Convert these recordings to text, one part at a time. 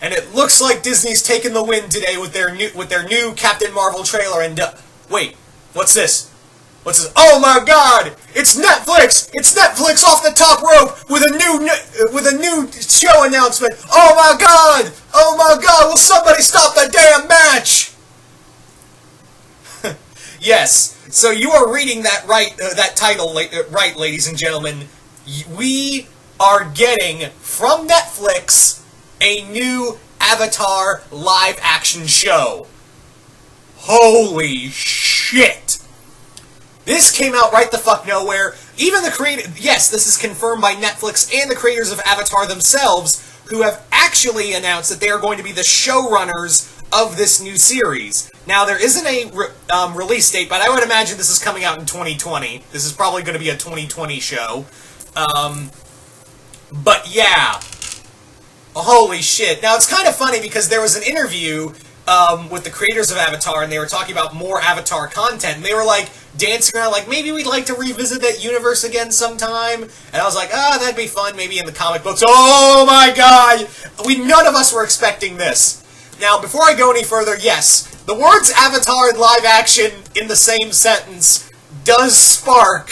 And it looks like Disney's taken the win today with their new Captain Marvel trailer. And wait, what's this? What's this? Oh my God! It's Netflix! It's Netflix off the top rope with a new show announcement. Oh my God! Oh my God! Will somebody stop the damn match? Yes. So you are reading that right. That title right, ladies and gentlemen. We are getting from Netflix a new Avatar live-action show. Holy shit! This came out right the fuck nowhere. Even the yes, this is confirmed by Netflix and the creators of Avatar themselves, who have actually announced that they are going to be the showrunners of this new series. Now, there isn't a release date, but I would imagine this is coming out in 2020. This is probably going to be a 2020 show. But yeah. Holy shit. Now, it's kind of funny because there was an interview with the creators of Avatar, and they were talking about more Avatar content, and they were like dancing around like, maybe we'd like to revisit that universe again sometime. And I was like, that'd be fun, maybe in the comic books. Oh my God! None of us were expecting this. Now, before I go any further, yes, the words Avatar and live action in the same sentence does spark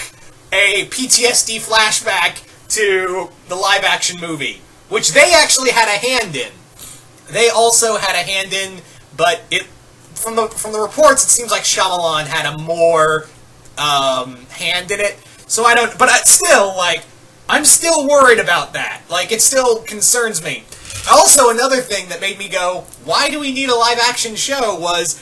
a PTSD flashback to the live action movie, which they actually had a hand in. They also had a hand in, but from the reports, it seems like Shyamalan had a more hand in it. So I don't, but I'm still worried about that. Like, it still concerns me. Also, another thing that made me go, why do we need a live-action show was,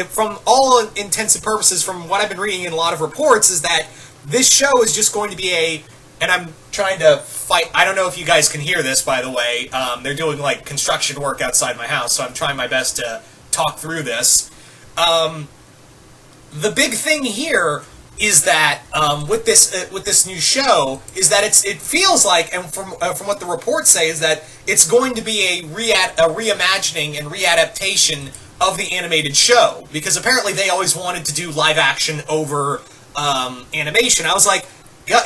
from all intents and purposes, from what I've been reading in a lot of reports, is that this show is just going to be and I'm trying to fight, I don't know if you guys can hear this, by the way, they're doing, like, construction work outside my house, so I'm trying my best to talk through this. The big thing here is that with this new show is that it feels like, and from what the reports say, is that it's going to be a reimagining and readaptation of the animated show, because apparently they always wanted to do live action over animation. I was like,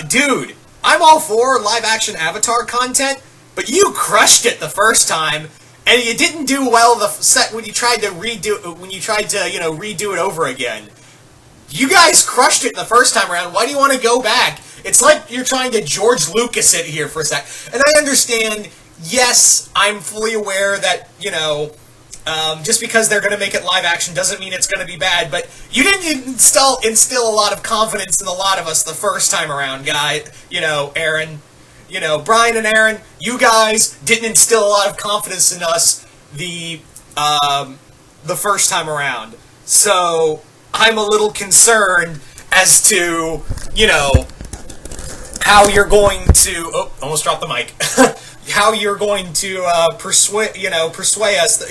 dude, I'm all for live action Avatar content, but you crushed it the first time, and you didn't do well the set when you tried to redo it over again. You guys crushed it the first time around. Why do you want to go back? It's like you're trying to George Lucas it here for a sec. And I understand, yes, I'm fully aware that, just because they're going to make it live action doesn't mean it's going to be bad, but you didn't instill a lot of confidence in a lot of us the first time around, Aaron. Brian and Aaron, you guys didn't instill a lot of confidence in us the first time around. So I'm a little concerned as to, how you're going to... Oh, almost dropped the mic. How you're going to persuade us,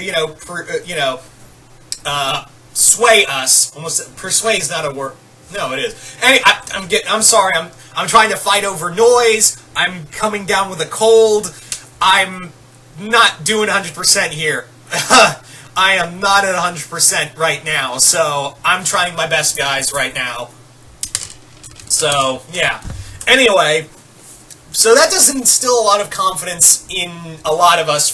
sway us. Almost, persuade is not a word. No, it is. I'm sorry. I'm trying to fight over noise. I'm coming down with a cold. I'm not doing 100% here. I am not at 100% right now, so I'm trying my best, guys, right now. So, yeah. Anyway, so that doesn't instill a lot of confidence in a lot of us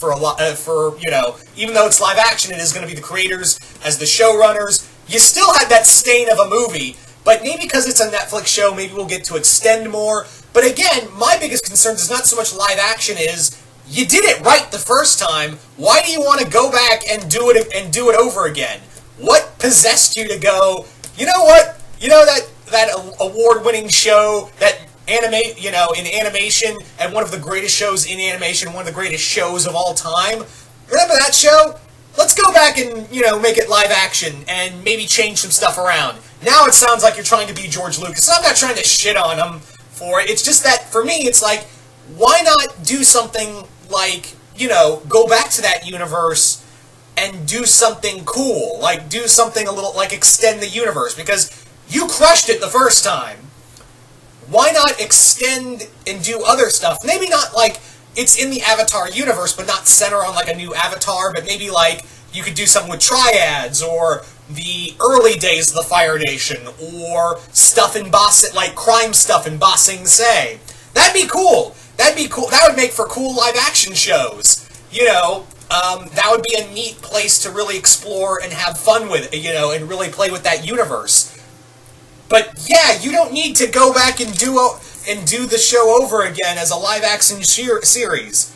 even though it's live action, it is going to be the creators as the showrunners. You still had that stain of a movie, but maybe because it's a Netflix show, maybe we'll get to extend more. But again, my biggest concern is not so much live action is, you did it right the first time. Why do you want to go back and do it over again? What possessed you to go, you know what? That award-winning show that in animation, and one of the greatest shows in animation, one of the greatest shows of all time. Remember that show? Let's go back and, make it live action and maybe change some stuff around. Now it sounds like you're trying to be George Lucas. I'm not trying to shit on him for it. It's just that, for me, it's like, why not do something like, go back to that universe and do something cool. Like, do something a little, like, extend the universe. Because you crushed it the first time. Why not extend and do other stuff? Maybe not, like, it's in the Avatar universe, but not center on, like, a new Avatar, but maybe, like, you could do something with triads, or the early days of the Fire Nation, or stuff in like, crime stuff in Ba Sing Se. That'd be cool. That'd be cool. That would make for cool live-action shows. that would be a neat place to really explore and have fun with, and really play with that universe. But yeah, you don't need to go back and do the show over again as a live action series.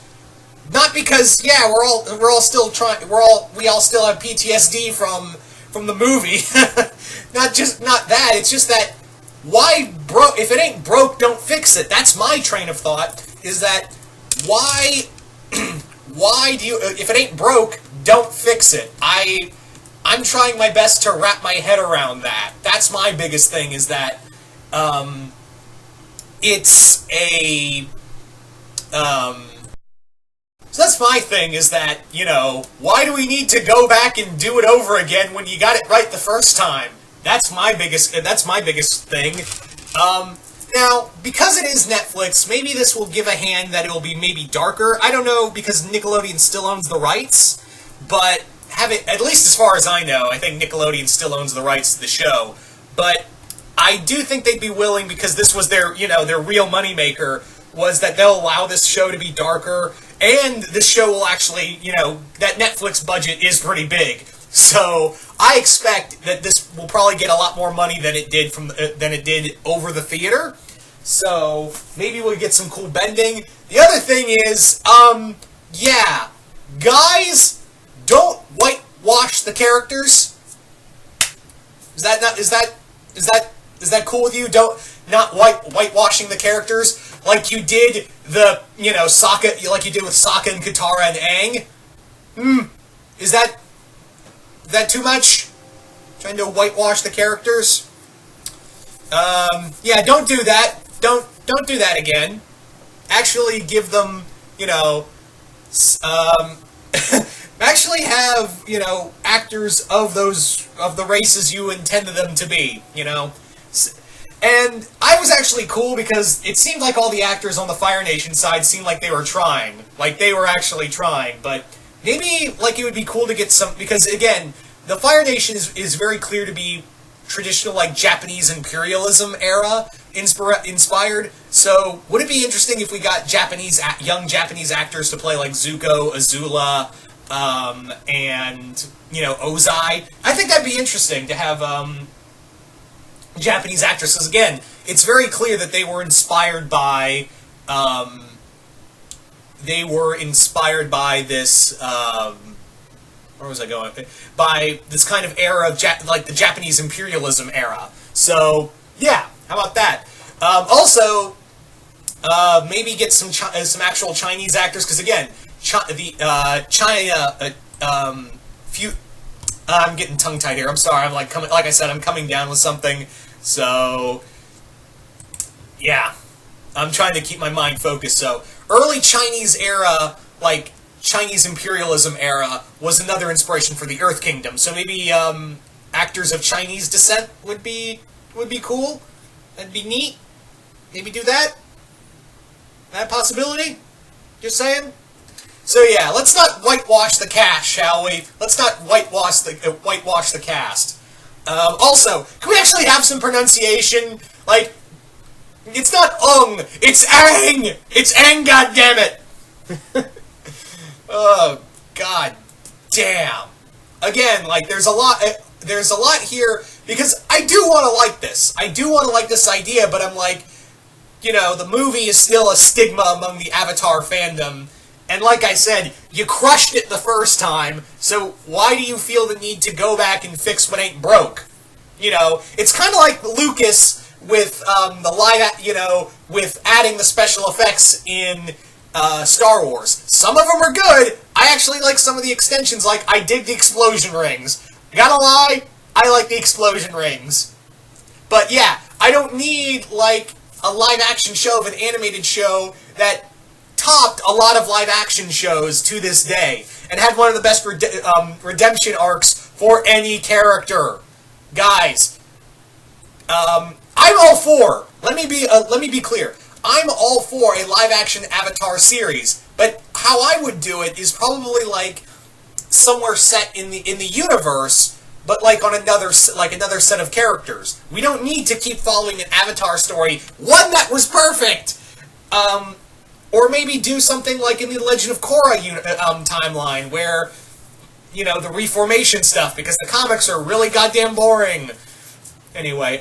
Not because we're all still trying, we all still have PTSD from the movie. not that. It's just that if it ain't broke, don't fix it. That's my train of thought. Is that why? Why do you? If it ain't broke, don't fix it. I'm trying my best to wrap my head around that. That's my biggest thing. Is that it's a so that's my thing. Is that why do we need to go back and do it over again when you got it right the first time? That's my biggest thing. Now, because it is Netflix, maybe this will give a hand that it will be maybe darker. I don't know, because Nickelodeon still owns the rights, but at least as far as I know, I think Nickelodeon still owns the rights to the show. But I do think they'd be willing, because this was their real moneymaker, was that they'll allow this show to be darker, and the show will actually, that Netflix budget is pretty big. So I expect that this will probably get a lot more money than it did over the theater. So maybe we'll get some cool bending. The other thing is, guys, don't whitewash the characters. Is that cool with you? Not whitewashing the characters like you did Sokka, like you did with Sokka and Katara and Aang. Is that too much? Trying to whitewash the characters? Don't do that. Don't do that again. Actually give them, actually have, actors of the races you intended them to be, And I was actually cool because it seemed like all the actors on the Fire Nation side seemed like they were trying. Like they were actually trying, but maybe, it would be cool to get some, because, again, the Fire Nation is very clear to be traditional, Japanese imperialism era inspired. So, would it be interesting if we got young Japanese actors to play, Zuko, Azula, and, Ozai? I think that'd be interesting to have, Japanese actresses. Again, it's very clear that they were inspired by, this, where was I going? By this kind of era of, the Japanese imperialism era. So, yeah, how about that? Also, maybe get some actual Chinese actors, because again, I'm getting tongue-tied here. I'm sorry. I'm like I said, I'm coming down with something. So, yeah, I'm trying to keep my mind focused. So, early Chinese era, Chinese imperialism era, was another inspiration for the Earth Kingdom. So maybe actors of Chinese descent would be cool. That'd be neat. Maybe do that. That possibility. Just saying. So yeah, let's not whitewash the cast, shall we? Let's not whitewash the cast. Also, can we actually have some pronunciation? It's not Ung, it's Aang! It's Aang, goddammit! Oh, god damn. Again, there's a lot here, because I do want to like this. I do want to like this idea, but I'm the movie is still a stigma among the Avatar fandom. And like I said, you crushed it the first time, so why do you feel the need to go back and fix what ain't broke? It's kind of like Lucas with with adding the special effects in Star Wars. Some of them are good. I actually like some of the extensions. I dig the explosion rings. Gotta lie, I like the explosion rings. But yeah, I don't need a live action show of an animated show that topped a lot of live action shows to this day and had one of the best redemption arcs for any character. Guys, I'm all for. Let me be clear. I'm all for a live action Avatar series, but how I would do it is probably somewhere set in the universe, but on another set of characters. We don't need to keep following an Avatar story, one that was perfect. Or maybe do something like in the Legend of Korra timeline, where, you know, the reformation stuff, because the comics are really goddamn boring. Anyway,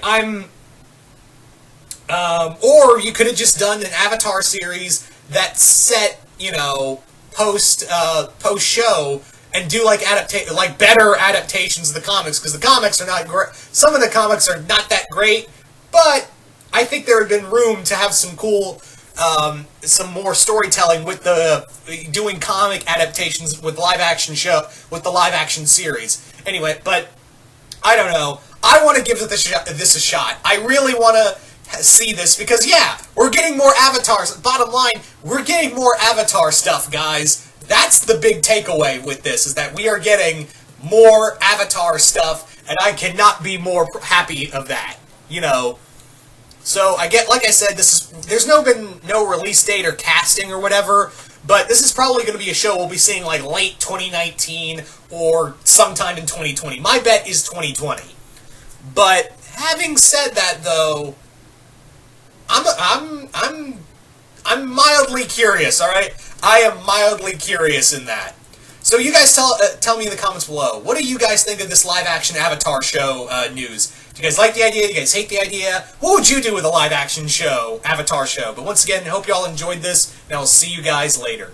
or you could have just done an Avatar series that set, you know, post show, and do like better adaptations of the comics, because the comics are not great. Some of the comics are not that great, but I think there had been room to have some cool, some more storytelling with the doing comic adaptations with the live action series. Anyway, but I don't know. I want to give this a shot. I really want to see this, because yeah, we're getting more Avatars. Bottom line, we're getting more Avatar stuff, guys. That's the big takeaway with this, is that we are getting more Avatar stuff, and I cannot be more happy of that. You know, so like I said, there's been no release date or casting or whatever, but this is probably going to be a show we'll be seeing like late 2019 or sometime in 2020. My bet is 2020. But having said that, though, I'm mildly curious. All right, I am mildly curious in that. So you guys tell me in the comments below. What do you guys think of this live-action Avatar show news? Do you guys like the idea? Do you guys hate the idea? What would you do with a live-action show, Avatar show? But once again, I hope you all enjoyed this, and I'll see you guys later.